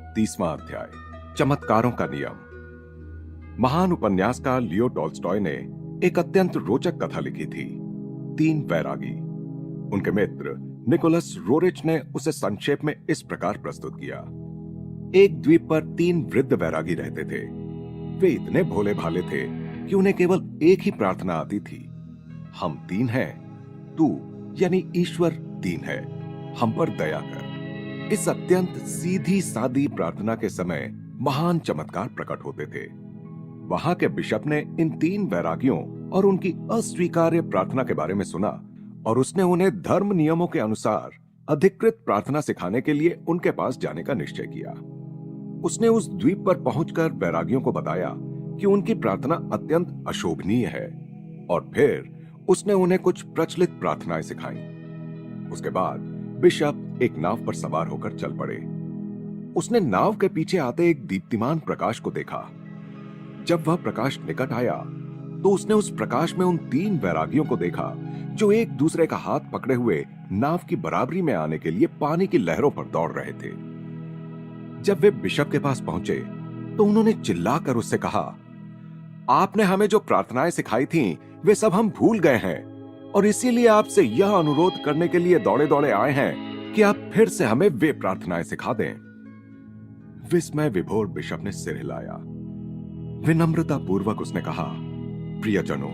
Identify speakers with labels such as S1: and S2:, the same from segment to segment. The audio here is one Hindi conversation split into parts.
S1: 30वां अध्याय, चमत्कारों का नियम। महान उपन्यासकार लियो टॉल्स्टॉय ने एक अत्यंत रोचक कथा लिखी थी, 3 वैरागी। उनके मित्र निकोलस रोरिच ने उसे संक्षेप में इस प्रकार प्रस्तुत किया। एक द्वीप पर 3 वृद्ध वैरागी रहते थे। वे इतने भोले भाले थे कि उन्हें केवल एक ही प्रार्थना आती थी, हम 3 हैं, तू यानी ईश्वर 3 है, हम पर दया कर। इस अत्यंत सीधी सादी प्रार्थना के समय महान चमत्कार प्रकट होते थे। वहां के बिशप ने इन 3 वैरागियों और उनकी अस्वीकार्य प्रार्थना के बारे में सुना और उसने उन्हें धर्म नियमों के अनुसार अधिकृत प्रार्थना सिखाने के लिए उनके पास जाने का निश्चय किया। उसने उस द्वीप पर पहुंचकर वैरागियों को बताया कि उनकी प्रार्थना अत्यंत अशोभनीय है और फिर उसने उन्हें कुछ प्रचलित प्रार्थनाएं सिखाई। उसके बाद बिशप एक नाव पर सवार होकर चल पड़े। उसने नाव के पीछे आते एक दीप्तिमान प्रकाश को देखा। जब वह प्रकाश निकट आया तो उसने उस प्रकाश में उन 3 वैरागियों को देखा जो एक दूसरे का हाथ पकड़े हुए नाव की बराबरी में आने के लिए पानी की लहरों पर दौड़ रहे थे। जब वे बिशप के पास पहुंचे तो उन्होंने चिल्लाकर उससे कहा, आपने हमें जो प्रार्थनाएं सिखाई थीं, वे सब हम भूल गए हैं और इसीलिए आपसे यह अनुरोध करने के लिए दौड़े दौड़े आए हैं कि आप फिर से हमें वे प्रार्थनाएं सिखा दें। विस्मय विभोर बिशप ने सिर हिलाया। विनम्रता पूर्वक उसने कहा, प्रियजनों,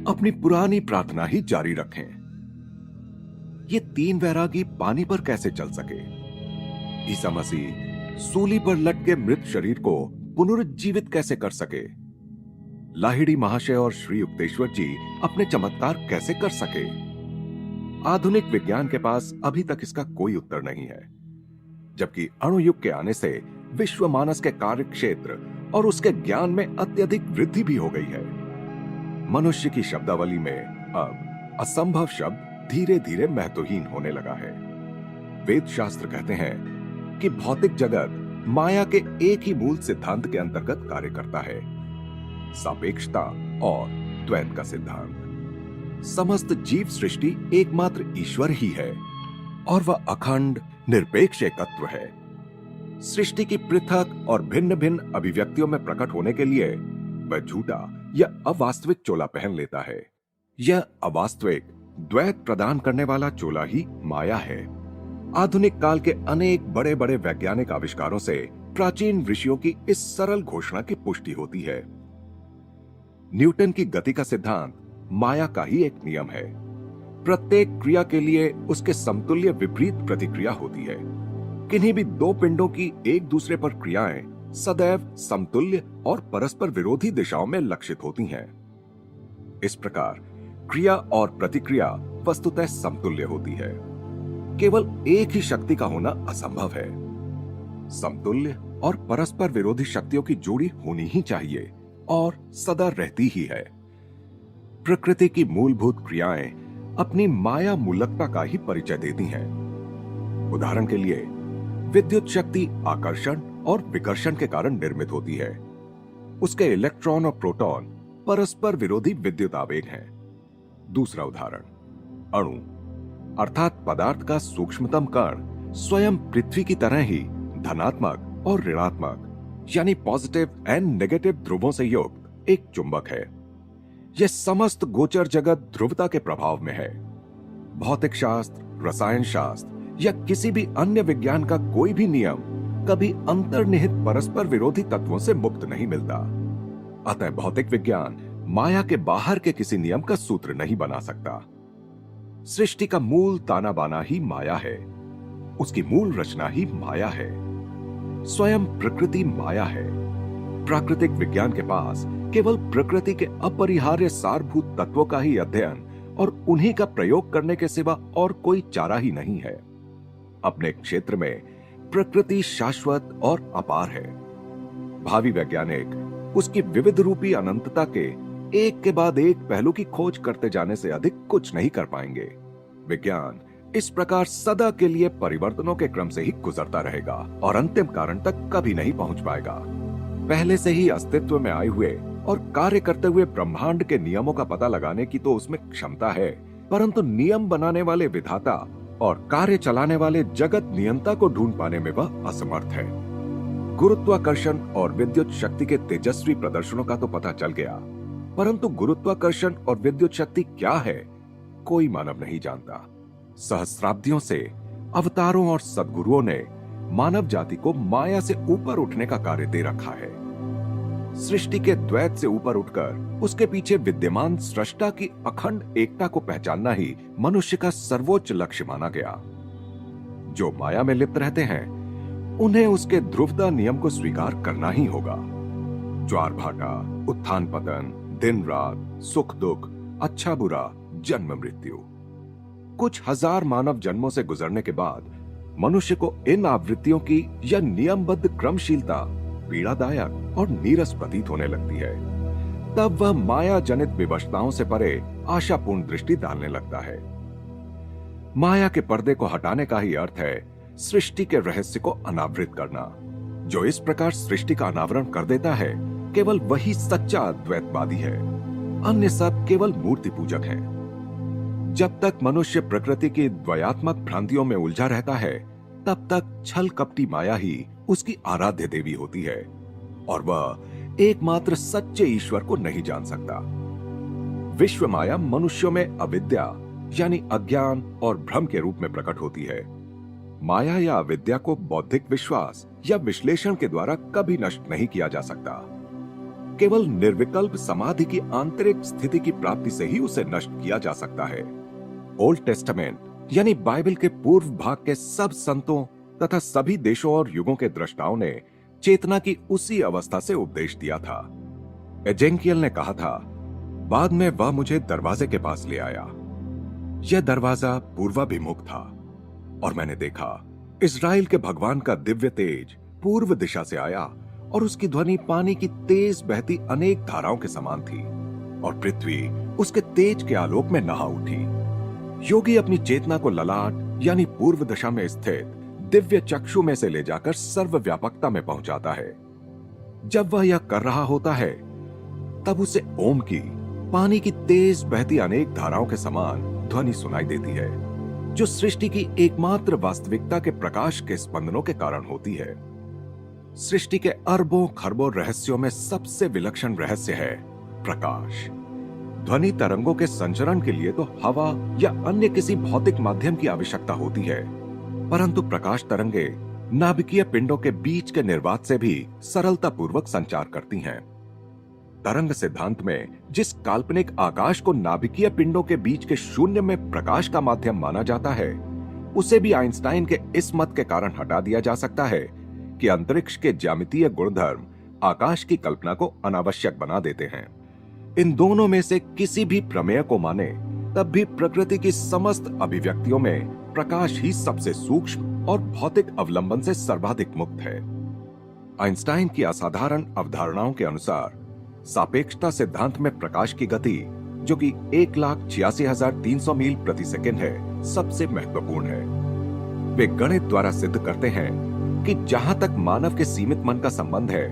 S1: अपनी पुरानी प्रार्थना ही जारी रखें। ये 3 वैरागी पानी पर कैसे चल सके? ईसा मसीह सूली पर लटके मृत शरीर को पुनरुज्जीवित कैसे कर सके? लाहिड़ी महाशय और श्री युक्तेश्वर जी अपने चमत्कार कैसे कर सके? आधुनिक विज्ञान के पास अभी तक इसका कोई उत्तर नहीं है, जबकि अणुयुग के आने से विश्व मानस के कार्य क्षेत्र और उसके ज्ञान में अत्यधिक वृद्धि भी हो गई है। मनुष्य की शब्दावली में अब असंभव शब्द धीरे धीरे महत्वहीन होने लगा है। वेद शास्त्र कहते हैं कि भौतिक जगत माया के एक ही मूल सिद्धांत के अंतर्गत कार्य करता है, सापेक्षता और द्वैत का सिद्धांत। समस्त जीव सृष्टि एकमात्र ईश्वर ही है और वह अखंड निरपेक्ष एकत्व है। सृष्टि की पृथक और भिन्न भिन्न अभिव्यक्तियों में प्रकट होने के लिए वह झूठा या अवास्तविक चोला पहन लेता है। यह अवास्तविक द्वैत प्रदान करने वाला चोला ही माया है। आधुनिक काल के अनेक बड़े बड़े वैज्ञानिक आविष्कारों से प्राचीन ऋषियों की इस सरल घोषणा की पुष्टि होती है। न्यूटन की गति का सिद्धांत माया का ही एक नियम है। प्रत्येक क्रिया के लिए उसके समतुल्य विपरीत प्रतिक्रिया होती है। किन्हीं भी 2 पिंडों की एक दूसरे पर क्रियाएं सदैव समतुल्य और परस्पर विरोधी दिशाओं में लक्षित होती हैं। इस प्रकार क्रिया और प्रतिक्रिया वस्तुतः समतुल्य होती है। केवल एक ही शक्ति का होना असंभव है। समतुल्य और परस्पर विरोधी शक्तियों की जोड़ी होनी ही चाहिए और सदा रहती ही है। प्रकृति की मूलभूत क्रियाएं अपनी माया मूलकता का ही परिचय देती हैं। उदाहरण के लिए विद्युत शक्ति आकर्षण और विकर्षण के कारण निर्मित होती है। उसके इलेक्ट्रॉन और प्रोटॉन परस्पर विरोधी विद्युत आवेग हैं। दूसरा उदाहरण, अणु अर्थात पदार्थ का सूक्ष्मतम कण स्वयं पृथ्वी की तरह ही धनात्मक और ऋणात्मक यानी पॉजिटिव एंड नेगेटिव ध्रुवों से युक्त एक चुंबक है। यह समस्त गोचर जगत ध्रुवता के प्रभाव में है। भौतिक शास्त्र, रसायन शास्त्र या किसी भी अन्य विज्ञान का कोई भी नियम कभी अंतर्निहित परस्पर विरोधी तत्वों से मुक्त नहीं मिलता। अतः भौतिक विज्ञान माया के बाहर के किसी नियम का सूत्र नहीं बना सकता। सृष्टि का मूल ताना बाना ही माया है। उसकी मूल रचना ही माया है। स्वयं प्रकृति माया है। प्राकृतिक विज्ञान के पास केवल प्रकृति के अपरिहार्य सारभूत तत्वों का ही अध्ययन और उन्हीं का प्रयोग करने के सिवा और कोई चारा ही नहीं है। अपने क्षेत्र में प्रकृति शाश्वत और अपार है। भावी वैज्ञानिक उसकी विविध रूपी अनंतता के एक के बाद एक पहलू की खोज करते जाने से अधिक कुछ नहीं कर पाएंगे। विज्ञान इस प्रकार सदा के लिए परिवर्तनों के क्रम से ही गुजरता रहेगा और अंतिम कारण तक कभी नहीं पहुंच पाएगा। पहले से ही अस्तित्व में आए हुए और कार्य करते हुए ब्रह्मांड के नियमों का पता लगाने की तो उसमें क्षमता है, परंतु नियम बनाने वाले विधाता और कार्य चलाने वाले जगत नियंता को ढूंढ पाने में वह असमर्थ है। गुरुत्वाकर्षण और विद्युत शक्ति के तेजस्वी प्रदर्शनों का तो पता चल गया, परंतु गुरुत्वाकर्षण और विद्युत शक्ति क्या है, कोई मानव नहीं जानता। सहस्राब्दियों से अवतारों और सद्गुरुओं ने मानव जाति को माया से ऊपर उठने का कार्य दे रखा है। सृष्टि के द्वैत से ऊपर उठकर उसके पीछे विद्यमान सृष्टा की अखंड एकता को पहचानना ही मनुष्य का सर्वोच्च लक्ष्य माना गया। जो माया में लिप्त रहते हैं उन्हें उसके ध्रुवता नियम को स्वीकार करना ही होगा। ज्वार भाटा, उत्थान पतन, दिन रात, सुख दुख, अच्छा बुरा, जन्म मृत्यु, कुछ हजार मानव जन्मों से गुजरने के बाद मनुष्य को इन आवृत्तियों की यह नियमबद्ध क्रमशीलता पीड़ादायक और नीरस प्रतीत होने लगती है। तब वह माया जनित विवशताओं से परे आशापूर्ण दृष्टि डालने लगता है। माया के पर्दे को हटाने का ही अर्थ है सृष्टि के रहस्य को अनावृत करना। जो इस प्रकार सृष्टि का अनावरण कर देता है, केवल वही सच्चा अद्वैतवादी है। अन्य सब केवल मूर्ति पूजक हैं। जब तक मनुष्य प्रकृति की द्वयात्मक भ्रांतियों में उलझा रहता है, तब तक छल कपटी माया ही उसकी आराध्य देवी होती है और वह एकमात्र सच्चे ईश्वर को नहीं जान सकता। विश्व माया मनुष्यों में अविद्या यानी अज्ञान और भ्रम के रूप में प्रकट होती है। माया या अविद्या को बौद्धिक विश्वास या विश्लेषण के द्वारा कभी नष्ट नहीं किया जा सकता। केवल निर्विकल्प समाधि की आंतरिक स्थिति की प्राप्ति से ही उसे नष्ट किया जा सकता है। ओल्ड टेस्टामेंट यानी बाइबल के पूर्व भाग के सब संतों तथा सभी देशों और युगों के दृष्टाओं ने चेतना की उसी अवस्था से उपदेश दिया था। एजेंकियल ने कहा था, बाद में वह मुझे दरवाजे के पास ले आया। यह दरवाजा पूर्वाभिमुख था और मैंने देखा इज़राइल के भगवान का दिव्य तेज पूर्व दिशा से आया और उसकी ध्वनि पानी की तेज बहती अनेक धाराओं के समान थी और पृथ्वी उसके तेज के आलोक में नहा उठी। योगी अपनी चेतना को ललाट यानी पूर्व दिशा में स्थित दिव्य चक्षु में से ले जाकर सर्वव्यापकता में पहुंचाता है। जब वह यह कर रहा होता है, तब उसे ओम की पानी की तेज बहती अनेक धाराओं के समान ध्वनि सुनाई देती है, जो सृष्टि की एकमात्र वास्तविकता के प्रकाश के स्पंदनों के कारण होती है। सृष्टि के अरबों खरबों रहस्यों में सबसे विलक्षण रहस्य है प्रकाश। ध्वनि तरंगों के संचरण के लिए तो हवा या अन्य किसी भौतिक माध्यम की आवश्यकता होती है, परंतु प्रकाश तरंगे नाभिकीय पिंडों के बीच के निर्वात से भी सरलता पूर्वक संचार करती हैं। तरंग सिद्धांत में जिस काल्पनिक आकाश को नाभिकीय पिंडों के बीच के शून्य में प्रकाश का माध्यम माना जाता है, उसे भी आइंस्टाइन के इस मत के कारण हटा दिया जा सकता है कि अंतरिक्ष के ज्यामितीय गुणधर्म आकाश की कल्पना को अनावश्यक बना देते हैं। इन दोनों में से किसी भी प्रमेय को माने, तब भी प्रकृति की समस्त अभिव्यक्तियों में प्रकाश ही सबसे सूक्ष्म और भौतिक अवलंबन से सर्वाधिक मुक्त है। आइंस्टाइन की असाधारण अवधारणाओं के अनुसार सापेक्षता सिद्धांत में प्रकाश की गति, जो कि 1,86,300 मील प्रति सेकंड है, सबसे महत्वपूर्ण है। वे गणित द्वारा सिद्ध करते हैं कि जहां तक मानव के सीमित मन का संबंध है,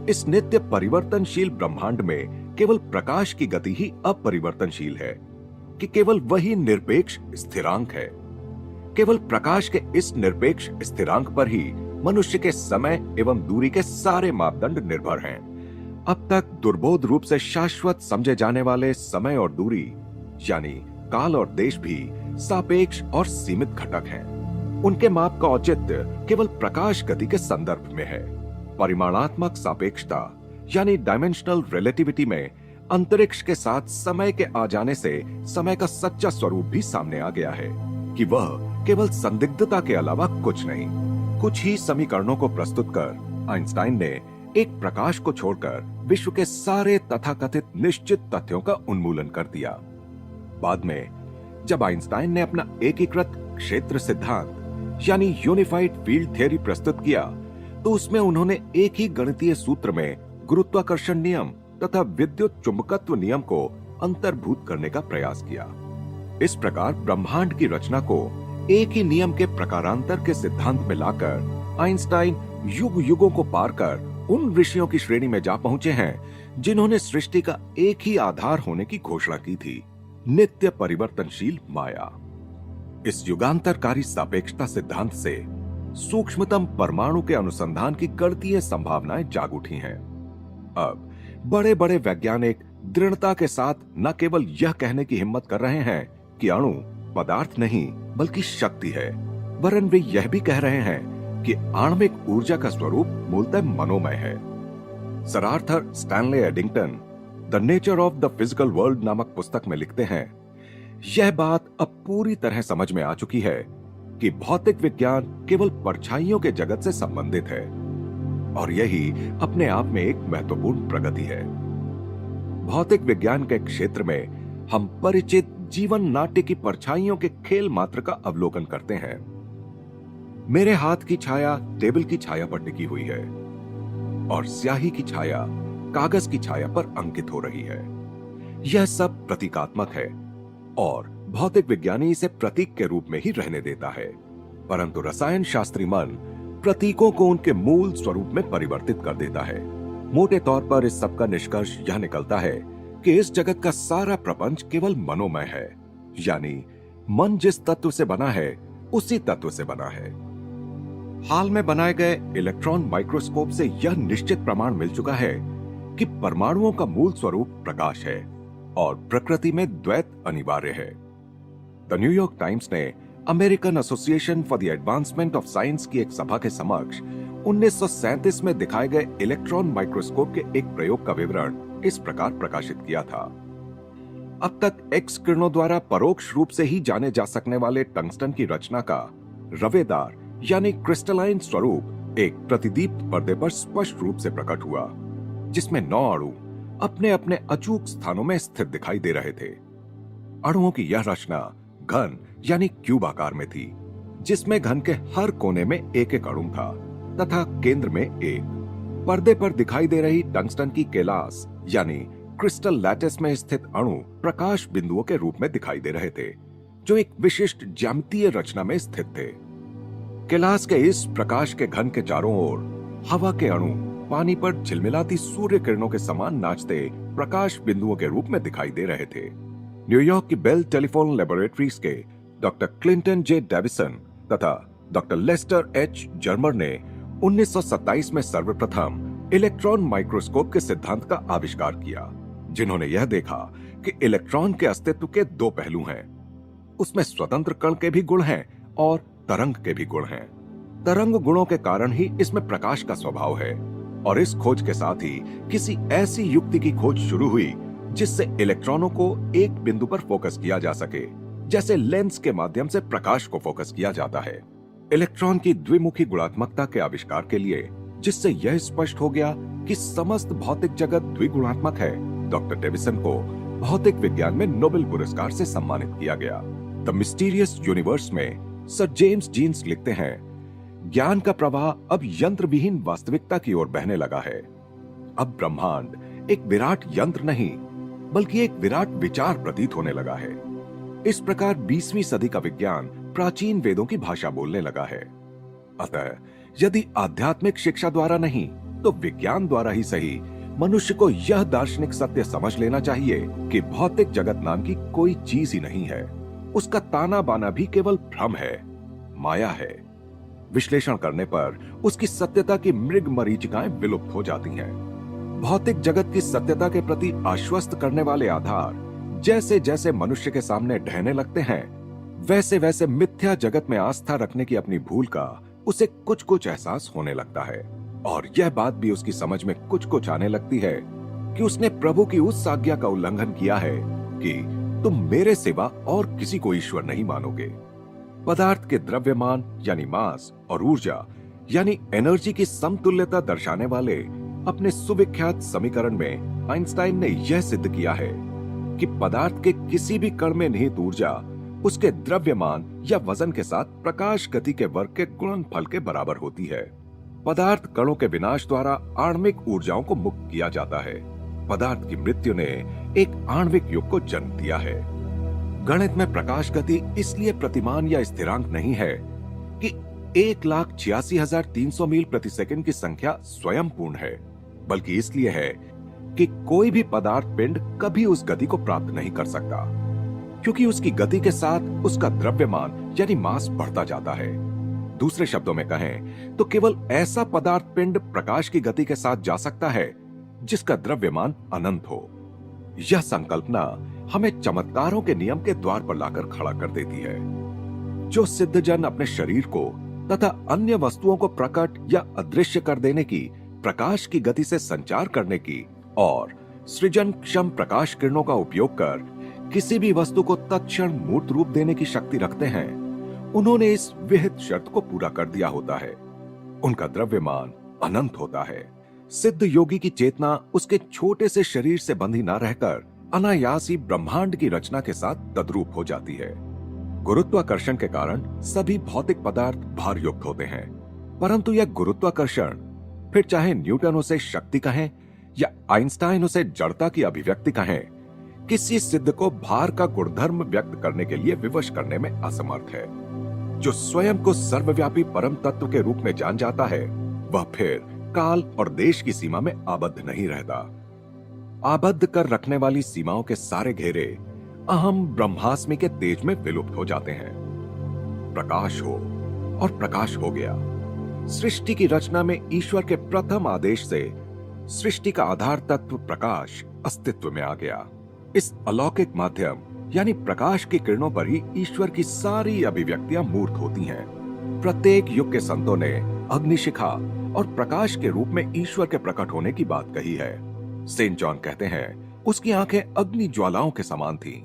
S1: इस नित्य परिवर्तनशील ब्रह्मांड में केवल प्रकाश की गति ही अपरिवर्तनशील है, कि केवल वही निरपेक्ष स्थिरांक है। केवल प्रकाश के इस निरपेक्ष स्थिरांक पर ही मनुष्य के समय एवं दूरी के सारे मापदंड निर्भर हैं। अब तक दुर्बोध रूप से शाश्वत समझे जाने वाले समय और दूरी यानी काल और देश भी सापेक्ष और सीमित घटक हैं। उनके माप का औचित्य केवल प्रकाश गति के संदर्भ में है। परिमाणात्मक सापेक्षता यानी डायमेंशनल रिलेटिविटी में अंतरिक्ष के साथ समय के आ जाने से समय का सच्चा स्वरूप भी सामने आ गया है कि वह केवल संदिग्धता के अलावा कुछ नहीं। कुछ ही समीकरणों को प्रस्तुत कर आइंस्टाइन ने एक प्रकाश को छोड़कर विश्व के सारे तथाकथित निश्चित तथ्यों का उन्मूलन कर दिया। बाद में जब आइंस्टाइन ने अपना एकीकृत क्षेत्र सिद्धांत यानी यूनिफाइड फील्ड थ्योरी प्रस्तुत किया, तो उसमें उन्होंने एक ही गणितीय सूत्र में गुरुत्वाकर्षण नियम तथा विद्युत चुंबकत्व नियम को अंतर्भूत करने का प्रयास किया। इस प्रकार ब्रह्मांड की रचना को एक ही नियम के प्रकारांतर के सिद्धांत में लाकर आइंस्टाइन युग युगों को पार कर उन ऋषियों की श्रेणी में जा पहुंचे हैं जिन्होंने सृष्टि का एक ही आधार होने की घोषणा की थी, नित्य परिवर्तनशील माया। इस युगांतरकारी सापेक्षता सिद्धांत से सूक्ष्मतम परमाणु के अनुसंधान की गणितीय संभावनाएं जाग उठी हैं। अब बड़े बड़े वैज्ञानिक दृढ़ता के साथ न केवल यह कहने की हिम्मत कर रहे हैं कि अणु पदार्थ नहीं बल्कि शक्ति है, वरन वे यह भी कह रहे हैं कि आणविक ऊर्जा का स्वरूप मूलतः मनोमय है। Sir Arthur Stanley Eddington the nature of the physical world नामक पुस्तक में लिखते हैं, यह बात अब पूरी तरह समझ में आ चुकी है कि भौतिक विज्ञान केवल परछाइयों के जगत से संबंधित है, और यही अपने आप में एक महत्वपूर्ण प्रगति है। भौतिक विज्ञान के क्षेत्र में हम परिचित जीवन नाट्य की परछाइयों के खेल मात्र का अवलोकन करते हैं। मेरे हाथ की छाया टेबल की छाया पर टिकी हुई है और स्याही की छाया कागज की छाया पर अंकित हो रही है। यह सब प्रतीकात्मक है और भौतिक विज्ञानी इसे प्रतीक के रूप में ही रहने देता है, परंतु रसायन शास्त्री मन प्रतीकों को उनके मूल स्वरूप में परिवर्तित कर देता है। मोटे तौर पर इस सब का निष्कर्ष यह निकलता है कि इस जगत का सारा प्रपंच केवल मनोमय है, यानी मन जिस तत्व से बना है उसी तत्व से बना है। हाल में बनाए गए इलेक्ट्रॉन माइक्रोस्कोप से यह निश्चित प्रमाण मिल चुका है कि परमाणुओं का मूल स्वरूप प्रकाश है और प्रकृति में द्वैत अनिवार्य है। द न्यूयॉर्क टाइम्स ने American association for the advancement of science की एक सभा के समक्ष 1937 में दिखाए गए इलेक्ट्रॉन माइक्रोस्कोप के एक प्रयोग का विवरण इस प्रकार प्रकाशित किया था। अब तक एक्स किरणों द्वारा परोक्ष रूप से ही जाने जा सकने वाले टंगस्टन की रचना का रवेदार यानी क्रिस्टलाइन स्वरूप एक प्रतिदीप्त पर्दे पर स्पष्ट रूप से प्रकट हुआ, जिसमें 9 अणु अपने अपने अचूक स्थानों में स्थित दिखाई दे रहे थे। अणुओं की यह रचना घन यानी क्यूब आकार में थी, जिसमें घन के हर कोने में एक एक अणु था तथा केंद्र में एक। पर्दे पर दिखाई दे रही टंगस्टन की केलास यानी क्रिस्टल लैटिस में स्थित अणु प्रकाश बिंदुओं के रूप में दिखाई दे रहे थे, जो एक विशिष्ट ज्यामितीय रचना में स्थित थे। केलास के इस प्रकाश के घन के चारों ओर हवा के अणु पानी पर झिलमिलाती सूर्य किरणों के समान नाचते प्रकाश बिंदुओं के रूप में दिखाई दे रहे थे। न्यूयॉर्क की बेल टेलीफोन लेबोरेटरीज के डॉक्टर क्लिंटन जे डेविसन तथा डॉक्टर लेस्टर एच जर्मर ने 1927 में सर्वप्रथम इलेक्ट्रॉन माइक्रोस्कोप के सिद्धांत का आविष्कार किया, जिन्होंने यह देखा कि इलेक्ट्रॉन के अस्तित्व के 2 पहलू हैं। उसमें स्वतंत्र कण के भी गुण हैं और तरंग के भी गुण हैं। तरंग गुणों के कारण ही इसमें प्रकाश का स्वभाव है, और इस खोज के साथ ही किसी ऐसी युक्ति की खोज शुरू हुई जिससे इलेक्ट्रॉनों को एक बिंदु पर फोकस किया जा सके, जैसे लेंस के माध्यम से प्रकाश को फोकस किया जाता है। इलेक्ट्रॉन की द्विमुखी गुणात्मकता के आविष्कार के लिए, जिससे यह स्पष्ट हो गया कि समस्त भौतिक जगत द्विगुणात्मक है, डॉक्टर डेविसन को भौतिक विज्ञान में नोबेल पुरस्कार से सम्मानित किया गया। द मिस्टीरियस यूनिवर्स में सर जेम्स जीन्स लिखते हैं, ज्ञान का प्रवाह अब यंत्र विहीन वास्तविकता की ओर बहने लगा है। अब ब्रह्मांड एक विराट यंत्र नहीं बल्कि एक विराट विचार प्रतीत होने लगा है। इस प्रकार 20वीं सदी का विज्ञान प्राचीन वेदों की भाषा बोलने लगा है। अतः यदि आध्यात्मिक शिक्षा द्वारा नहीं तो विज्ञान द्वारा ही सही, मनुष्य को यह दार्शनिक सत्य समझ लेना चाहिए कि भौतिक जगत नाम की कोई चीज ही नहीं है। उसका ताना बाना भी केवल भ्रम है, माया है। विश्लेषण करने पर उसकी सत्यता की मृग मरीचिकाएं विलुप्त हो जाती हैं। भौतिक जगत की सत्यता के प्रति आश्वस्त करने वाले आधार जैसे जैसे मनुष्य के सामने ढहने लगते हैं, वैसे वैसे मिथ्या जगत में आस्था रखने की अपनी भूल का उसे कुछ कुछ एहसास होने लगता है, और यह बात भी उसकी समझ में कुछ कुछ आने लगती है कि उसने प्रभु की उस आज्ञा का उल्लंघन किया है कि तुम मेरे सिवा और किसी को ईश्वर नहीं मानोगे। पदार्थ के द्रव्यमान यानी मास और ऊर्जा यानी एनर्जी की समतुल्यता दर्शाने वाले अपने सुविख्यात समीकरण में आइंस्टाइन ने यह सिद्ध किया है कि पदार्थ के किसी भी कण में निहित ऊर्जा उसके द्रव्यमान या वजन के साथ प्रकाश गति के वर्ग के गुणनफल के बराबर होती है। पदार्थ कणों के विनाश द्वारा आणविक ऊर्जाओं को मुक्त किया जाता है। पदार्थ की मृत्यु ने एक आणविक युग को जन्म दिया है। गणित में प्रकाश गति इसलिए प्रतिमान या स्थिरांक नहीं है कि 1,86,300 मील प्रति सेकंड की संख्या स्वयं पूर्ण है, बल्कि इसलिए है कि कोई भी पदार्थ पिंड कभी उस गति को प्राप्त नहीं कर सकता, क्योंकि उसकी गति के साथ उसका द्रव्यमान यानी मास बढ़ता जाता है। दूसरे शब्दों में कहें तो केवल ऐसा पदार्थ पिंड प्रकाश की गति के साथ जा सकता है जिसका द्रव्यमान अनंत हो। यह संकल्पना हमें चमत्कारों के नियम के द्वार पर लाकर खड़ा कर देती है। जो सिद्धजन अपने शरीर को तथा अन्य वस्तुओं को प्रकट या अदृश्य कर देने की, प्रकाश की गति से संचार करने की और सृजन क्षम प्रकाश किरणों का उपयोग कर किसी भी वस्तु को तत्क्षण मूर्त रूप देने की शक्ति रखते हैं, उन्होंने इस विहित शर्त को पूरा कर दिया होता है। उनका द्रव्यमान अनंत होता है। सिद्ध योगी की चेतना उसके छोटे से शरीर से बंधी न रहकर अनायास ही ब्रह्मांड की रचना के साथ तद्रूप हो जाती है। गुरुत्वाकर्षण के कारण सभी भौतिक पदार्थ भार युक्त होते हैं, परंतु यह गुरुत्वाकर्षण, फिर चाहे न्यूटन उसे शक्ति कहें या आइंस्टाइन उसे जड़ता की अभिव्यक्ति कहें, किसी सिद्ध को भार का गुणधर्म व्यक्त करने के लिए विवश करने में असमर्थ है। जो स्वयं को सर्वव्यापी परम तत्व के रूप में जान जाता है, वह फिर काल और देश की सीमा में आबद्ध नहीं रहता। आबद्ध कर रखने वाली सीमाओं के सारे घेरे अहम ब्रह्मास्मि के तेज में विलुप्त हो जाते हैं। प्रकाश हो और प्रकाश हो गया। सृष्टि की रचना में ईश्वर के प्रथम आदेश से सृष्टि का आधार तत्व प्रकाश अस्तित्व में आ गया। इस अलौकिक माध्यम यानी प्रकाश की किरणों पर ही ईश्वर की सारी अभिव्यक्तियां मूर्त होती हैं। प्रत्येक युग के संतों ने अग्निशिखा और प्रकाश के रूप में ईश्वर के प्रकट होने की बात कही है। सेंट जॉन कहते हैं, उसकी आंखें अग्नि ज्वालाओं के समान थीं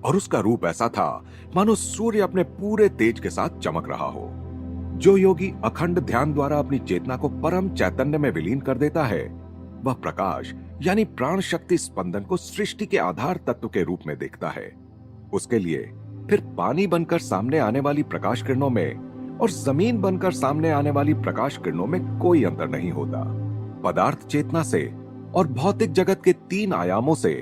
S1: और उसका रूप ऐसा था मानो सूर्य अपने पूरे तेज के साथ चमक रहा हो। जो योगी अखंड ध्यान द्वारा अपनी चेतना को परम चैतन्य में विलीन कर देता है, वह प्रकाश यानी प्राण शक्ति स्पंदन को सृष्टि के आधार तत्व के रूप में देखता है। उसके लिए फिर पानी बनकर सामने आने वाली प्रकाश किरणों में और जमीन बनकर सामने आने वाली प्रकाश किरणों में कोई अंतर नहीं होता। पदार्थ चेतना से और भौतिक जगत के 3 आयामों से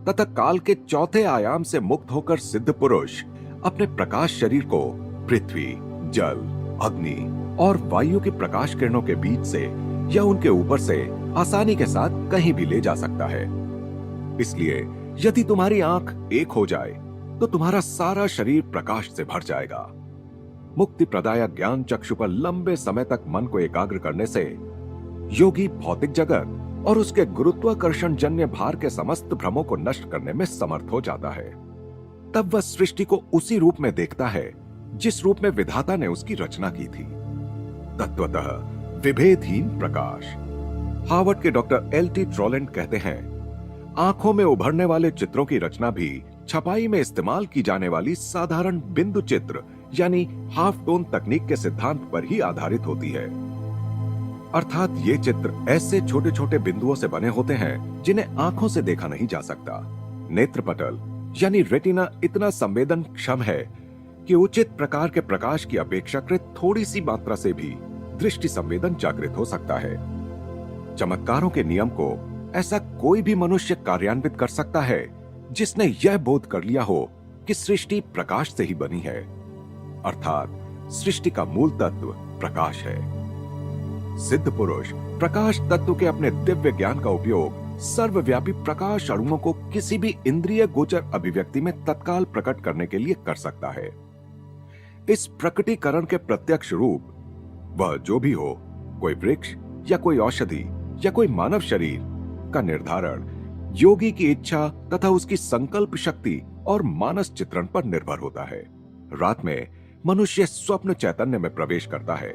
S1: तथा काल के 4थे आयाम से मुक्त होकर सिद्ध पुरुष अपने प्रकाश शरीर को पृथ्वी, जल, अग्नि और वायु की प्रकाश किरणों के बीच से या उनके ऊपर से आसानी के साथ कहीं भी ले जा सकता है। इसलिए यदि तुम्हारी आंख एक हो जाए तो तुम्हारा सारा शरीर प्रकाश से भर जाएगा। मुक्ति प्रदायक ज्ञान चक्षु पर लंबे समय तक मन को एकाग्र करने से योगी भौतिक जगत और उसके गुरुत्वाकर्षण जन्य भार के समस्त भ्रमों को नष्ट करने में समर्थ हो जाता है। तब वह सृष्टि को उसी रूप में देखता है जिस रूप में विधाता ने उसकी रचना की थी। तत्वतः विभेदहीन प्रकाश। हार्वर्ड के डॉक्टर एल.टी. ट्रोलैंड कहते हैं, आंखों में उभरने वाले चित्रों की रचना भी छपाई में इस्तेमाल की जाने वाली साधारण बिंदु चित्र यानी हाफ टोन तकनीक के सिद्धांत पर ही आधारित होती है। अर्थात ये चित्र ऐसे छोटे छोटे बिंदुओं से बने होते हैं जिन्हें आंखों से देखा नहीं जा सकता। नेत्रपटल यानी रेटिना इतना संवेदनक्षम है कि उचित प्रकार के प्रकाश की अपेक्षाकृत थोड़ी सी मात्रा से भी दृष्टि संवेदन जागृत हो सकता है। चमत्कारों के नियम को ऐसा कोई भी मनुष्य कार्यान्वित कर सकता है जिसने यह बोध कर लिया हो कि सृष्टि प्रकाश से ही बनी है, अर्थात सृष्टि का मूल तत्व प्रकाश है। सिद्ध पुरुष प्रकाश तत्व के अपने दिव्य ज्ञान का उपयोग सर्वव्यापी प्रकाश अणुओं को किसी भी इंद्रिय गोचर अभिव्यक्ति में तत्काल प्रकट करने के लिए कर सकता है। इस प्रकटीकरण के प्रत्यक्ष रूप वह जो भी हो, कोई वृक्ष या कोई औषधि या कोई मानव शरीर, का निर्धारण योगी की इच्छा तथा उसकी संकल्प शक्ति और मानस चित्रण पर निर्भर होता है। रात में मनुष्य स्वप्न चैतन्य में प्रवेश करता है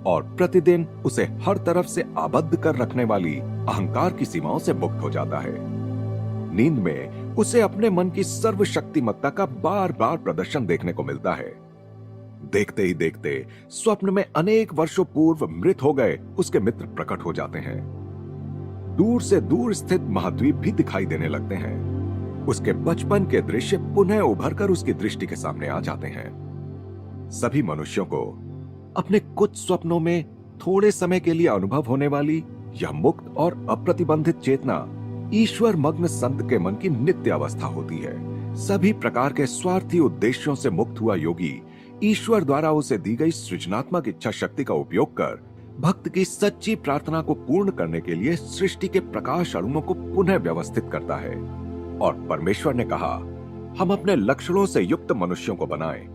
S1: और प्रतिदिन उसे हर तरफ से आबद्ध कर रखने वाली अहंकार की सीमाओं से मुक्त हो जाता है। नींद में उसे अपने मन की सर्वशक्तिमत्ता का बार बार प्रदर्शन देखने को मिलता है। देखते ही देखते स्वप्न में अनेक वर्षों पूर्व मृत हो गए उसके मित्र प्रकट हो जाते हैं। दूर से दूर स्थित महाद्वीप भी दिखाई देने लगते हैं। उसके बचपन के दृश्य पुनः उभरकर उसकी दृष्टि के सामने आ जाते हैं। सभी मनुष्यों को अपने कुछ स्वप्नों में थोड़े समय के लिए अनुभव होने वाली यह मुक्त और अप्रतिबंधित चेतना ईश्वर मग्न संत के मन की नित्य अवस्था होती है। सभी प्रकार के स्वार्थी उद्देश्यों से मुक्त हुआ योगी ईश्वर द्वारा उसे दी गई सृजनात्मक इच्छा शक्ति का उपयोग कर भक्त की सच्ची प्रार्थना को पूर्ण करने के लिए सृष्टि के प्रकाश अणुओं को पुनः व्यवस्थित करता है। और परमेश्वर ने कहा, हम अपने लक्षणों से युक्त मनुष्यों को बनाएं,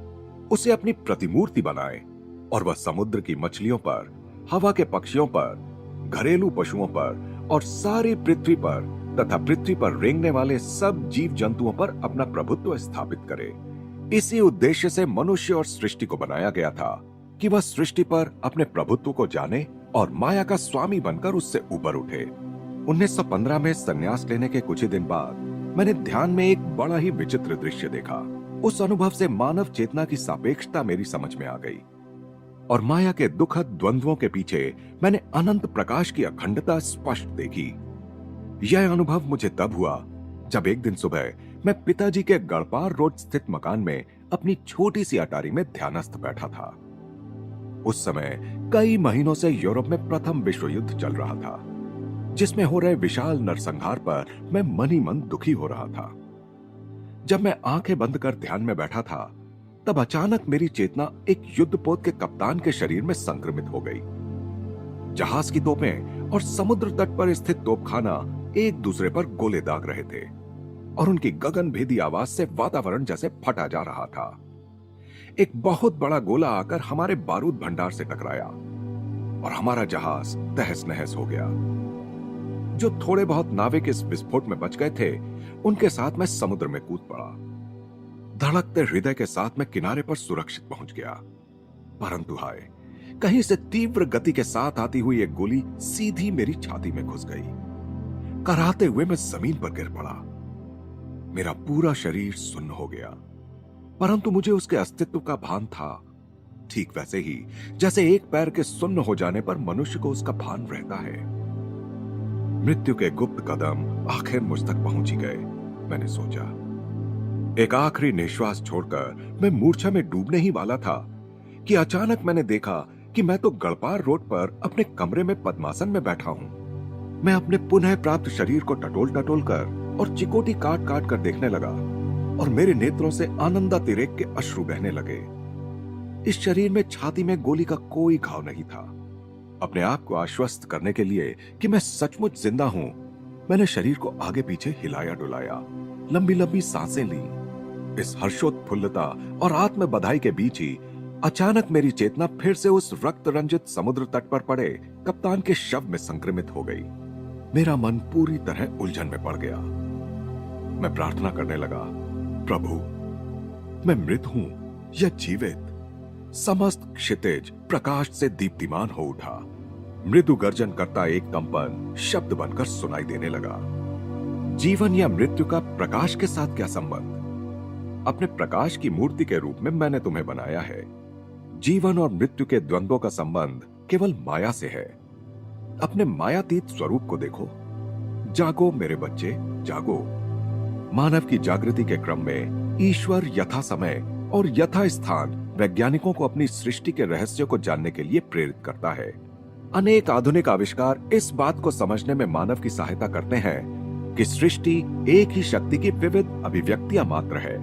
S1: उसे अपनी प्रतिमूर्ति बनाएं और वह समुद्र की मछलियों पर, हवा के पक्षियों पर, घरेलू पशुओं पर और सारी पृथ्वी पर तथा पृथ्वी पर रेंगने वाले सब जीव जंतुओं पर अपना प्रभुत्व स्थापित करे। इसी उद्देश्य से मनुष्य और सृष्टि को बनाया गया था कि वह सृष्टि पर अपने प्रभुत्व को जाने और माया का स्वामी बनकर उससे ऊपर उठे। 1915 में संन्यास लेने के कुछ ही दिन बाद मैंने ध्यान में एक बड़ा ही विचित्र दृश्य देखा। उस अनुभव से मानव चेतना की सापेक्षता मेरी समझ में आ गई और माया के दुखद द्वंद्वों के पीछे मैंने अनंत प्रकाश की अखंडता स्पष्ट देखी। यह अनुभव मुझे तब हुआ जब एक दिन सुबह मैं पिताजी के गढ़पार रोड स्थित मकान में अपनी छोटी सी अटारी में ध्यानस्थ बैठा था। उस समय कई महीनों से यूरोप में प्रथम विश्व युद्ध चल रहा था, जिसमें हो रहे विशाल नरसंहार पर मैं मन ही मन दुखी हो रहा था। जब मैं आंखें बंद कर ध्यान में बैठा था, तब अचानक मेरी चेतना एक युद्धपोत के कप्तान के शरीर में संक्रमित हो गई। जहाज की तोपें और समुद्र तट पर स्थित तोपखाना एक दूसरे पर गोले दाग रहे थे और उनकी गगनभेदी आवाज से वातावरण जैसे फटा जा रहा था। एक बहुत बड़ा गोला आकर हमारे बारूद भंडार से टकराया और हमारा जहाज तहस नहस हो गया। जो थोड़े बहुत नाविक इस विस्फोट में बच गए थे, उनके साथ मैं समुद्र में कूद पड़ा। धड़कते हृदय के साथ मैं किनारे पर सुरक्षित पहुंच गया, परंतु हाय, कहीं से तीव्र गति के साथ आती हुई एक गोली सीधी मेरी छाती में घुस गई। कराहते हुए मैं जमीन पर गिर पड़ा। मेरा पूरा शरीर सुन्न हो गया, परंतु मुझे उसके अस्तित्व का भान था, ठीक वैसे ही जैसे एक पैर के सुन्न हो जाने पर मनुष्य को उसका भान रहता है। मृत्यु के गुप्त कदम आखिर मुझ तक पहुंच ही गए, मैंने सोचा। एक आखिरी निश्वास छोड़कर मैं मूर्छा में डूबने ही वाला था कि अचानक मैंने देखा कि मैं तो गढ़पार रोड पर अपने कमरे में पद्मासन में बैठा हूं। मैं अपने पुनः प्राप्त शरीर को टटोल टटोल कर और चिकोटी काट काट कर देखने लगा और मेरे नेत्रों से आनंदातिरेक के अश्रु बहने लगे। इस शरीर में छाती में गोली का कोई घाव नहीं था। अपने आप को आश्वस्त करने के लिए कि मैं सचमुच जिंदा हूं, मैंने शरीर को आगे पीछे हिलाया डुलाया, लंबी लंबी सांसें ली। इस हर्षोत्फुल्लता और आत्म बधाई के बीच ही अचानक मेरी चेतना फिर से उस रक्त रंजित समुद्र तट पर पड़े कप्तान के शव में संक्रमित हो गई। मेरा मन पूरी तरह उलझन में पड़ गया। मैं प्रार्थना करने लगा, प्रभु, मैं मृत हूं या जीवित? समस्त क्षितिज प्रकाश से दीप्तिमान हो उठा। मृदु गर्जन करता एक कंपन शब्द बनकर सुनाई देने लगा। जीवन या मृत्यु का प्रकाश के साथ क्या संबंध? अपने प्रकाश की मूर्ति के रूप में मैंने तुम्हें बनाया है। जीवन और मृत्यु के द्वंद्वों का संबंध केवल माया से है। अपने मायातीत स्वरूप को देखो। जागो मेरे बच्चे, जागो। मानव की जागृति के क्रम में ईश्वर यथा समय और यथा स्थान वैज्ञानिकों को अपनी सृष्टि के रहस्यों को जानने के लिए प्रेरित करता है। अनेक आधुनिक आविष्कार इस बात को समझने में मानव की सहायता करते हैं कि सृष्टि एक ही शक्ति की विविध अभिव्यक्तियां मात्र है,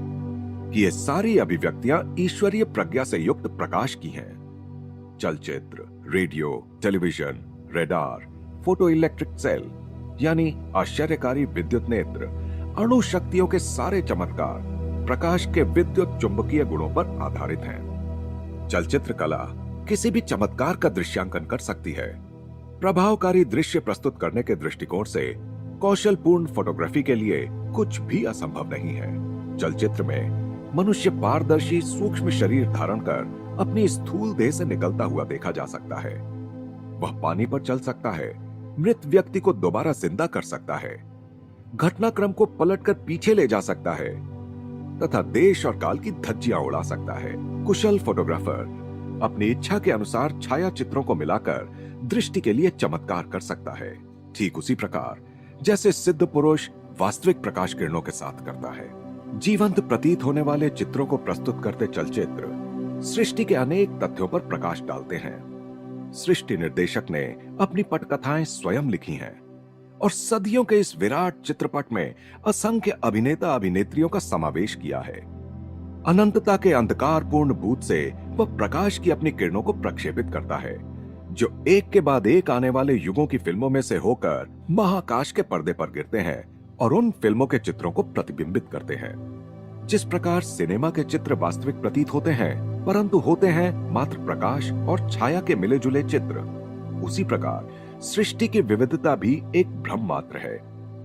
S1: कि ये सारी अभिव्यक्तियां ईश्वरीय प्रज्ञा से युक्त प्रकाश की हैं। चलचित्र, radio, television, radar, photo electric cell यानी आश्चर्यकारी विद्युत नेत्र, अणु शक्तियों के सारे चमत्कार प्रकाश के विद्युत चुंबकीय गुणों पर आधारित हैं। चलचित्र कला किसी भी चमत्कार का दृश्यांकन कर सकती है। प्रभावकारी दृश्य प्रस्तुत करने के दृष्टिकोण से कौशलपूर्ण फोटोग्राफी के लिए कुछ भी असंभव नहीं है। चलचित्र में मनुष्य पारदर्शी सूक्ष्म शरीर धारण कर अपनी स्थूल देह से निकलता हुआ देखा जा सकता है। वह पानी पर चल सकता है, मृत व्यक्ति को दोबारा जिंदा कर सकता है, घटनाक्रम को पलटकर पीछे ले जा सकता है तथा देश और काल की धज्जियां उड़ा सकता है। कुशल फोटोग्राफर अपनी इच्छा के अनुसार छाया चित्रों को मिलाकर दृष्टि के लिए चमत्कार कर सकता है, ठीक उसी प्रकार जैसे सिद्ध पुरुष वास्तविक प्रकाश किरणों के साथ करता है। जीवंत प्रतीत होने वाले चित्रों को प्रस्तुत करते चलचित्र सृष्टि के अनेक तथ्यों पर प्रकाश डालते हैं। सृष्टि निर्देशक ने अपनी पटकथाएं स्वयं लिखी हैं और सदियों के इस विराट चित्रपट में असंख्य अभिनेता अभिनेत्रियों का समावेश किया है। अनंतता के अंधकारपूर्ण भूत से वह प्रकाश की अपनी किरणों को प्रक्षेपित करता है, जो एक के बाद एक आने वाले युगों की फिल्मों में से होकर महाकाश के पर्दे पर गिरते हैं और उन फिल्मों के चित्रों को प्रतिबिंबित करते हैं। जिस प्रकार सिनेमा के चित्र वास्तविक प्रतीत होते हैं, परंतु होते हैं मात्र प्रकाश और छाया के मिले जुले चित्र। उसी प्रकार सृष्टि की विविधता भी एक भ्रम मात्र है।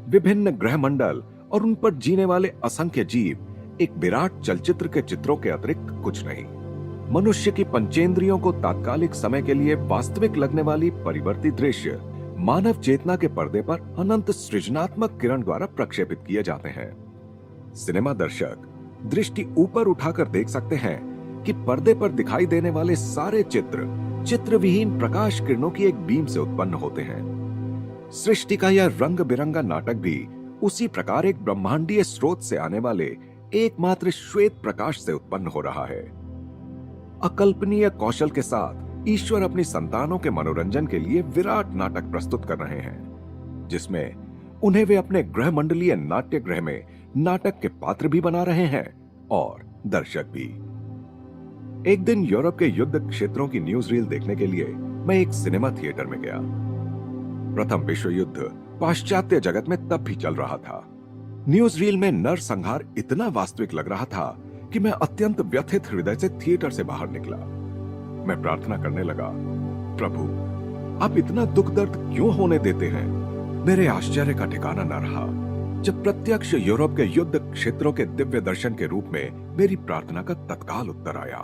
S1: विभिन्न ग्रह मंडल और उन पर जीने वाले असंख्य जीव एक विराट चलचित्र के चित्रों के अतिरिक्त कुछ नहीं। मनुष्य की पंचेंद्रियों को तात्कालिक समय के लिए वास्तविक लगने वाली परिवर्तित दृश्य मानव चेतना के पर्दे पर अनंत सृजनात्मक किरण द्वारा प्रक्षेपित किए जाते हैं। सिनेमा दर्शक दृष्टि ऊपर उठाकर देख सकते हैं कि पर्दे पर दिखाई देने वाले सारे चित्र विहीन प्रकाश किरणों की एक बीम से उत्पन्न होते हैं। सृष्टि का यह रंग बिरंगा नाटक भी उसी प्रकार एक ब्रह्मांडीय स्रोत से आने वाले एकमात्र श्वेत प्रकाश से उत्पन्न हो रहा है। अकल्पनीय कौशल के साथ ईश्वर अपनी संतानों के मनोरंजन के लिए विराट नाटक प्रस्तुत कर रहे हैं, जिसमें उन्हें वे अपने ग्रह मंडलीय नाट्य गृह में नाटक के पात्र भी बना रहे हैं और दर्शक भी। एक दिन यूरोप के युद्ध क्षेत्रों की न्यूज रील देखने के लिए मैं एक सिनेमा थिएटर में गया। प्रथम विश्व युद्ध पाश्चात्य जगत में तब भी चल रहा था। न्यूज रील में नरसंहार इतना वास्तविक लग रहा था कि मैं अत्यंत व्यथित हृदय से थिएटर से बाहर निकला। मैं प्रार्थना करने लगा, प्रभु आप इतना दुख दर्द क्यों होने देते हैं? मेरे आश्चर्य का ठिकाना न रहा जब प्रत्यक्ष यूरोप के युद्ध क्षेत्रों के दिव्य दर्शन के रूप में मेरी प्रार्थना का तत्काल उत्तर आया।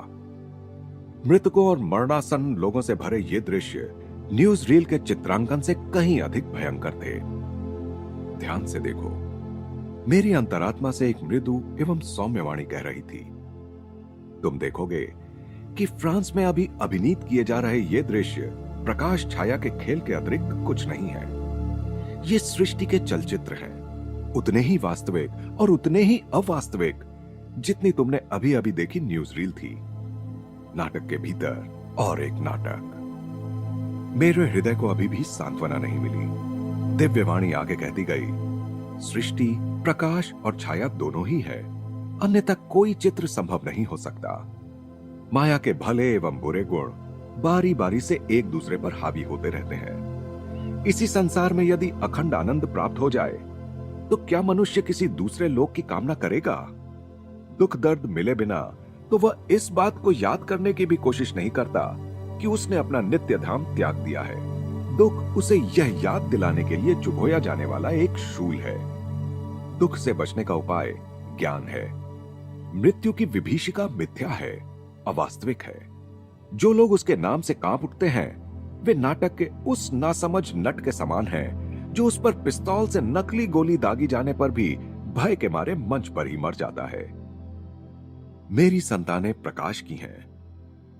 S1: मृतकों और मरणासन्न लोगों से भरे ये दृश्य न्यूज रील के चित्रांकन से कहीं अधिक भयंकर थे। ध्यान से देखो, मेरी अंतरात्मा से एक मृदु एवं सौम्य वाणी कह रही थी, तुम देखोगे कि फ्रांस में अभी अभिनीत किए जा रहे ये दृश्य प्रकाश छाया के खेल के अतिरिक्त कुछ नहीं है। ये सृष्टि के चलचित्र हैं, उतने ही वास्तविक और उतने ही अवास्तविक जितनी तुमने अभी अभी देखी न्यूज रील थी। नाटक के भीतर और एक नाटक। मेरे हृदय को अभी भी सांत्वना नहीं मिली। दिव्यवाणी आगे कहती गई, सृष्टि प्रकाश और छाया दोनों ही है, अन्यथा कोई चित्र संभव नहीं हो सकता। माया के भले एवं बुरे गुण बारी बारी से एक दूसरे पर हावी होते रहते हैं। इसी संसार में यदि अखंड आनंद प्राप्त हो जाए तो क्या मनुष्य किसी दूसरे लोक की कामना करेगा? दुख दर्द मिले बिना तो वह इस बात को याद करने की भी कोशिश नहीं करता कि उसने अपना नित्य धाम त्याग दिया है। दुख उसे यह याद दिलाने के लिए चुभोया जाने वाला एक शूल है। दुख से बचने का उपाय ज्ञान है। मृत्यु की विभीषिका मिथ्या है, अवास्तविक है। जो लोग उसके नाम से कांप उठते हैं वे नाटक के उस नासमझ नट के समान हैं जो उस पर पिस्तौल से नकली गोली दागी जाने पर भी भय के मारे मंच पर ही मर जाता है। मेरी संतानें प्रकाश की हैं।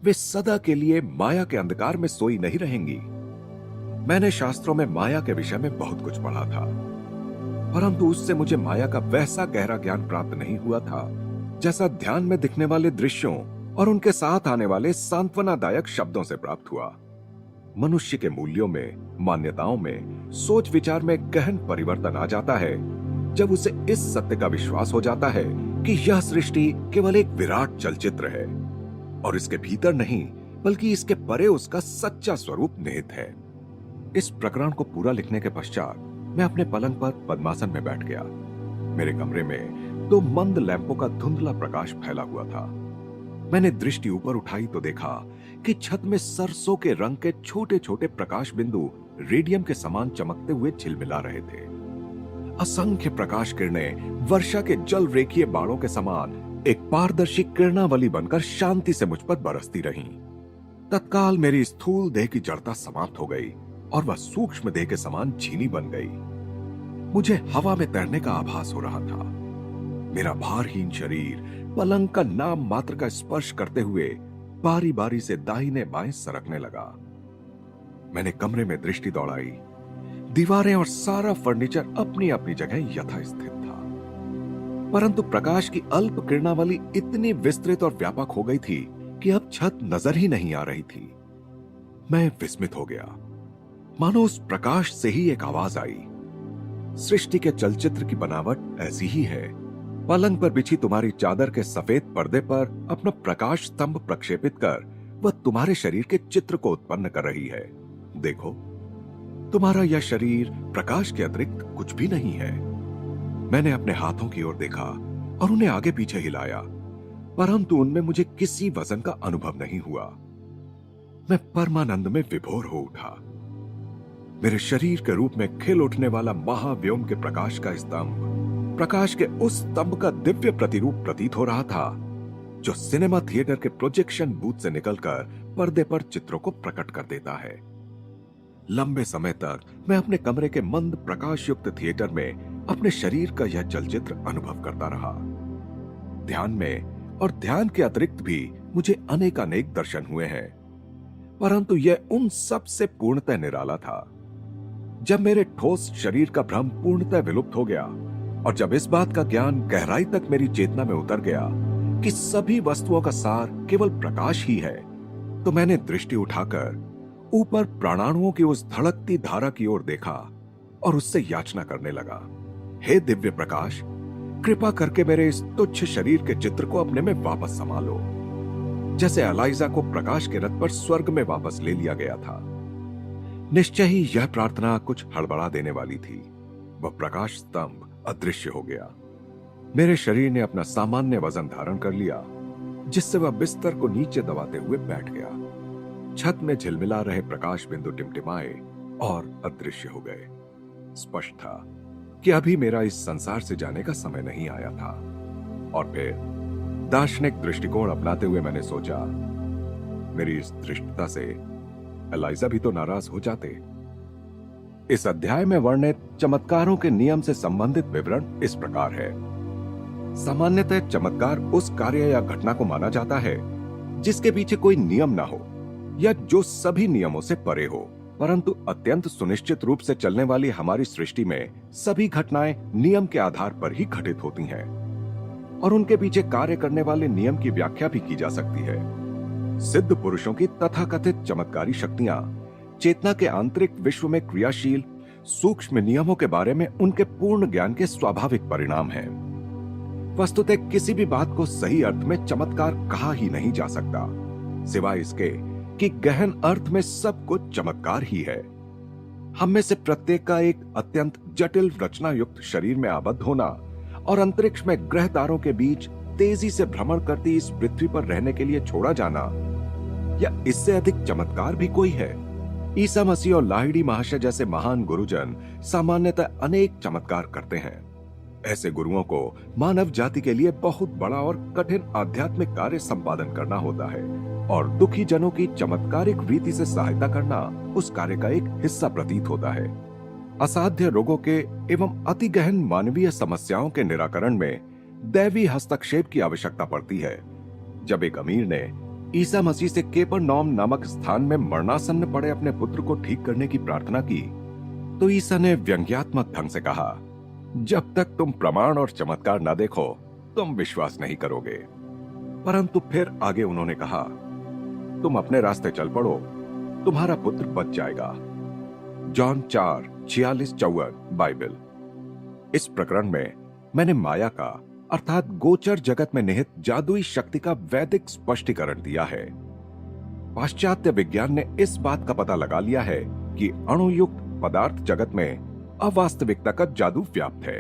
S1: वे सदा के लिए माया के अंधकार में सोई नहीं रहेंगी। मैंने शास्त्रों में माया के विषय में बहुत कुछ पढ़ा था, परंतु उससे मुझे माया का वैसा गहरा ज्ञान प्राप्त नहीं हुआ था जैसा ध्यान में दिखने वाले दृश्यों और उनके साथ आने वाले सांत्वनादायक शब्दों से प्राप्त हुआ। मनुष्य के मूल्यों में, मान्यताओं में, सोच विचार में गहन परिवर्तन आ जाता है जब उसे इस सत्य का विश्वास हो जाता है कि यह सृष्टि केवल एक विराट चलचित्र है और इसके भीतर नहीं बल्कि इसके परे उसका सच्चा स्वरूप निहित है। इस प्रकरण को पूरा लिखने के पश्चात मैं अपने पलंग पर पद्मासन में बैठ गया। मेरे कमरे में 2 मंद लैंपों का धुंधला प्रकाश फैला हुआ था। मैंने दृष्टि ऊपर उठाई तो देखा कि छत में सरसों के रंग के छोटे छोटे प्रकाश बिंदु रेडियम के समान चमकते हुए झिलमिला रहे थे। असंख्य प्रकाश किरणें वर्षा के जल रेखीय बाणों के समान एक पारदर्शी किरणावली बनकर शांति से मुझ पर बरसती रहीं। तत्काल मेरी स्थूल देह की जड़ता समाप्त हो गई और वह सूक्ष्म देह के समान झीनी बन गई। मुझे हवा में तैरने का आभास हो रहा था। मेरा भारहीन शरीर पलंग का नाम मात्र का स्पर्श करते हुए बारी बारी से दाहिने बाएं सरकने लगा। मैंने कमरे में दृष्टि दौड़ाई। दीवारें और सारा फर्नीचर अपनी अपनी जगह यथास्थित था, परंतु प्रकाश की अल्प किरणावली इतनी विस्तृत और व्यापक हो गई थी कि अब छत नजर ही नहीं आ रही थी। मैं विस्मित हो गया। मानो उस प्रकाश से ही एक आवाज आई, सृष्टि के चलचित्र की बनावट ऐसी ही है। पलंग पर बिछी तुम्हारी चादर के सफेद पर्दे पर अपना प्रकाश स्तंभ प्रक्षेपित कर वह तुम्हारे शरीर के चित्र को उत्पन्न कर रही है। देखो, तुम्हारा यह शरीर प्रकाश के अतिरिक्त कुछ भी नहीं है। मैंने अपने हाथों की ओर देखा और उन्हें आगे पीछे हिलाया। परंतु उनमें मुझे किसी वजन का अनुभव नहीं हुआ। मैं परमानंद में विभोर हो उठा। मेरे शरीर के रूप में खिल उठने वाला महाव्योम के प्रकाश का स्तंभ, प्रकाश के उस स्तंभ का दिव्य प्रतिरूप प्रतीत हो रहा था जो सिनेमा थिएटर के प्रोजेक्शन बूथ से निकलकर पर्दे पर चित्रों को प्रकट कर देता है। लंबे समय तक मैं अपने कमरे के मंद प्रकाश युक्त थिएटर में अपने शरीर का यह चलचित्र अनुभव करता रहा। ध्यान में और ध्यान के अतिरिक्त भी मुझे अनेक दर्शन हुए हैं, परंतु यह उन सब से पूर्णतः निराला था। जब मेरे ठोस शरीर का भ्रम पूर्णतः विलुप्त हो गया और जब इस बात का ज्ञान गहराई तक मेरी चेतना में उतर गया कि सभी वस्तुओं का सार केवल प्रकाश ही है, तो मैंने दृष्टि उठाकर ऊपर प्राणाणुओं की उस धड़कती धारा की ओर देखा और उससे याचना करने लगा, हे दिव्य प्रकाश, कृपा करके मेरे इस तुच्छ शरीर के चित्र को अपने में वापस समा लो, जैसे एलाइजा को प्रकाश के रथ पर स्वर्ग में वापस ले लिया गया था। निश्चय ही यह प्रार्थना कुछ हड़बड़ा देने वाली थी। वह प्रकाश स्तंभ अदृश्य हो गया। मेरे शरीर ने अपना सामान्य वजन धारण कर लिया, जिससे वह बिस्तर को नीचे दबाते हुए बैठ गया। छत में झिलमिला रहे प्रकाश बिंदु टिमटिमाए और अदृश्य हो गए। स्पष्ट था कि अभी मेरा इस संसार से जाने का समय नहीं आया था। और फिर दार्शनिक दृष्टिकोण अपनाते हुए मैंने सोचा, मेरी इस धृष्टता से एलाइजा भी तो नाराज हो जाते। इस अध्याय में वर्णित चमत्कारों के नियम से संबंधित विवरण इस प्रकार है। सामान्यतः चमत्कार उस कार्य या घटना को माना जाता है जिसके पीछे कोई नियम ना हो या जो सभी नियमों से परे हो, परंतु अत्यंत सुनिश्चित रूप से चलने वाली हमारी सृष्टि में सभी घटनाएं नियम के आधार पर ही घटित होती हैं और उनके पीछे कार्य करने वाले नियम की व्याख्या भी की जा सकती है। सिद्ध पुरुषों की तथाकथित चमत्कारी शक्तियां चेतना के आंतरिक विश्व में क्रियाशील सूक्ष्म नियमों के बारे में उनके पूर्ण ज्ञान के स्वाभाविक परिणाम हैं। वस्तुतः किसी भी बात को सही अर्थ में चमत्कार कहा ही नहीं जा सकता, सिवाय इसके कि गहन अर्थ में सब कुछ चमत्कार ही है। हम में से प्रत्येक का एक अत्यंत जटिल रचना युक्त शरीर में आबद्ध होना और अंतरिक्ष में ग्रह तारों के बीच तेजी से भ्रमण करती इस पृथ्वी पर रहने के लिए छोड़ा जाना, या इससे अधिक चमत्कार भी कोई है? ईसा मसीह और लाहिड़ी महाशय जैसे महान गुरुजन सामान्यतः अनेक चमत्कार करते हैं। ऐसे गुरुओं को मानव जाति के लिए बहुत बड़ा और कठिन आध्यात्मिक कार्य संपादन करना होता है और दुखी जनों की चमत्कारिक रीति से सहायता करना उस कार्य का एक हिस्सा प्रतीत होता है। असाध्य रोगों के एवं अति गहन मानवीय समस्याओं के निराकरण में दैवी हस्तक्षेप की आवश्यकता पड़ती है। जब एक अमीर ने ईसा मसीह से केपरनौम नामक स्थान में मरणासन्न पड़े अपने पुत्र को ठीक करने की प्रार्थना की, तो ईसा ने व्यंग्यात्मक ढंग से कहा, जब तक तुम प्रमाण और चमत्कार न देखो तुम विश्वास नहीं करोगे। परंतु फिर आगे उन्होंने कहा, तुम अपने रास्ते चल पड़ो, तुम्हारा पुत्र बच जाएगा। John 4:46-54 Bible. इस प्रकरण में मैंने माया का अर्थात गोचर जगत में निहित जादुई शक्ति का वैदिक स्पष्टीकरण दिया है। पाश्चात्य विज्ञान ने इस बात का पता लगा लिया है कि अणुयुक्त पदार्थ जगत में अवास्तविकता का जादू व्याप्त है,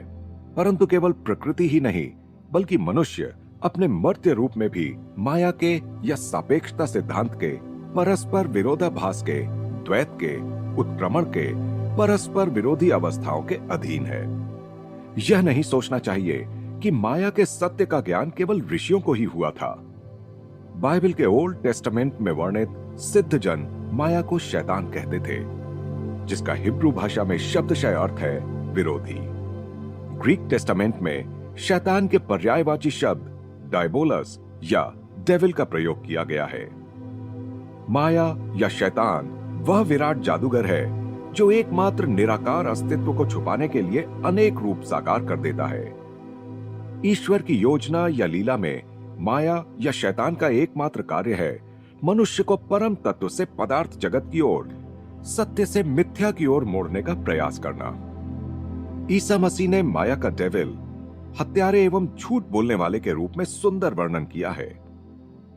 S1: परंतु केवल प्रकृति ही नहीं बल्कि मनुष्य अपने मर्त्य रूप में भी माया के या सापेक्षता सिद्धांत के परस्पर विरोधाभास के, द्वैत के, उत्क्रमण के, परस्पर विरोधी अवस्थाओं के अधीन है। यह नहीं सोचना चाहिए कि माया के सत्य का ज्ञान केवल ऋषियों को ही हुआ था। बाइबल के ओल्ड टेस्टामेंट में वर्णित सिद्ध जन माया को शैतान कहते थे, जिसका हिब्रू भाषा में शब्दशः अर्थ है विरोधी। ग्रीक टेस्टामेंट में शैतान के पर्यायवाची शब्द डायबोलस या डेविल का प्रयोग किया गया है। माया या शैतान वह विराट जादूगर है जो एकमात्र निराकार अस्तित्व को छुपाने के लिए अनेक रूप साकार कर देता है। ईश्वर की योजना या लीला में माया या शैतान का एकमात्र कार्य है मनुष्य को परम तत्व से पदार्थ जगत की ओर, सत्य से मिथ्या की ओर मोड़ने का प्रयास करना। ईसा मसीह ने माया का डेविल हत्यारे एवं झूठ बोलने वाले के रूप में सुंदर वर्णन किया है।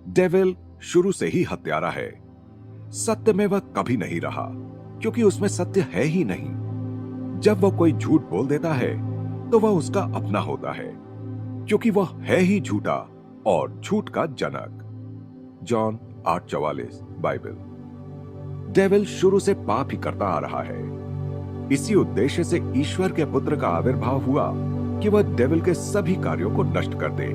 S1: डेविल शुरू से ही हत्यारा है। सत्य में वह कभी नहीं रहा क्योंकि उसमें सत्य है ही नहीं। जब वह कोई झूठ बोल देता है तो वह उसका अपना होता है, क्योंकि वह है ही झूठा और झूठ का जनक। John 8:44 Bible. डेविल शुरू से पाप ही करता आ रहा है। इसी उद्देश्य से ईश्वर के पुत्र का आविर्भाव हुआ कि वह डेविल के सभी कार्यों को नष्ट कर दे।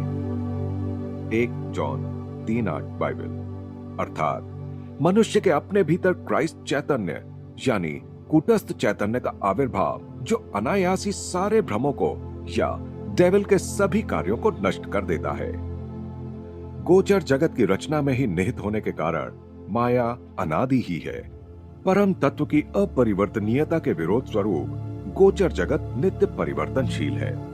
S1: 1 जॉन 3:8 बाइबल। अर्थात मनुष्य के अपने भीतर क्राइस्ट चैतन्य यानी कूटस्थ चैतन्य का आविर्भाव, जो अनायासी सारे भ्रमों को या डेविल के सभी कार्यों को नष्ट कर देता है। गोचर जगत की रचना में ही निहित होने के कारण माया अनादि ही है। परम तत्व की अपरिवर्तनीयता के विरोध स्वरूप गोचर जगत नित्य परिवर्तनशील है।